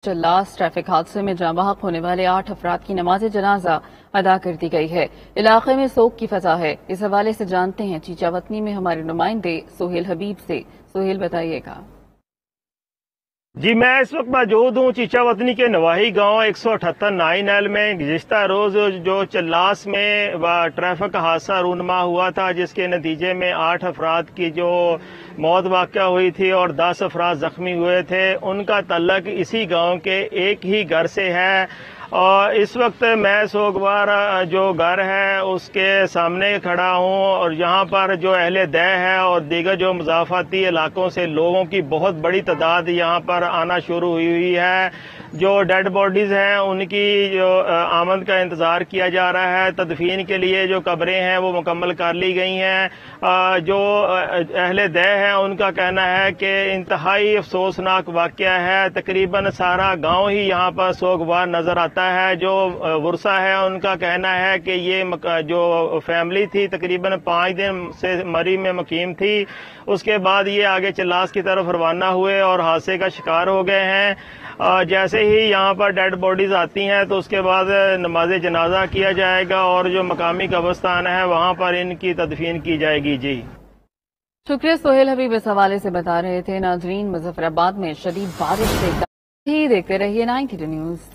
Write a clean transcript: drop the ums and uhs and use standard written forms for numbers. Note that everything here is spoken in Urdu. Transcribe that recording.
چلاس ٹریفک حادثے میں جاں بحق ہونے والے 8 افراد کی نماز جنازہ ادا کر دی گئی ہے۔ علاقے میں سوگ کی فضا ہے۔ اس حوالے سے جانتے ہیں چیچا وطنی میں ہمارے نمائندے سہیل حبیب سے۔ سہیل بتائیے گا۔ جی میں اس وقت موجود ہوں چیچا وطنی کے نواحی گاؤں 178 9 ایل میں۔ گزشتہ روز جو چلاس میں ٹریفک حادثہ رونما ہوا تھا، جس کے نتیجے میں 8 افراد کی جو موت واقع ہوئی تھی اور 10 افراد زخمی ہوئے تھے، ان کا تعلق اسی گاؤں کے ایک ہی گھر سے ہے۔ اور اس وقت میں سوگوار جو گھر ہے اس کے سامنے کھڑا ہوں، اور یہاں پر جو اہل دہ ہے اور دیگر جو مضافاتی علاقوں سے لوگوں کی بہت بڑی تعداد یہاں پر آنا شروع ہوئی ہے۔ جو ڈیڈ باڈیز ہیں ان کی جو آمد کا انتظار کیا جا رہا ہے۔ تدفین کے لیے جو قبریں ہیں وہ مکمل کر لی گئی ہیں۔ جو اہل دہ ہیں ان کا کہنا ہے کہ انتہائی افسوسناک واقعہ ہے۔ تقریباً سارا گاؤں ہی یہاں پر سوگوار نظر آتا ہے۔ جو ورثہ ہے ان کا کہنا ہے کہ یہ جو فیملی تھی تقریباً 5 دن سے مری میں مقیم تھی، اس کے بعد یہ آگے چلاس کی طرف روانہ ہوئے اور حادثے کا شکار ہو گئے ہیں۔ جیسے ہی یہاں پر ڈیڈ باڈیز آتی ہیں تو اس کے بعد نماز جنازہ کیا جائے گا اور جو مقامی قبرستان ہے وہاں پر ان کی تدفین کی جائے گی۔ جی شکریہ سہیل حبیب، اس حوالے سے بتا رہے تھے۔ ناظرین، مظفر آباد میں شدید بارش سے دیکھتے رہیے 92 نیوز۔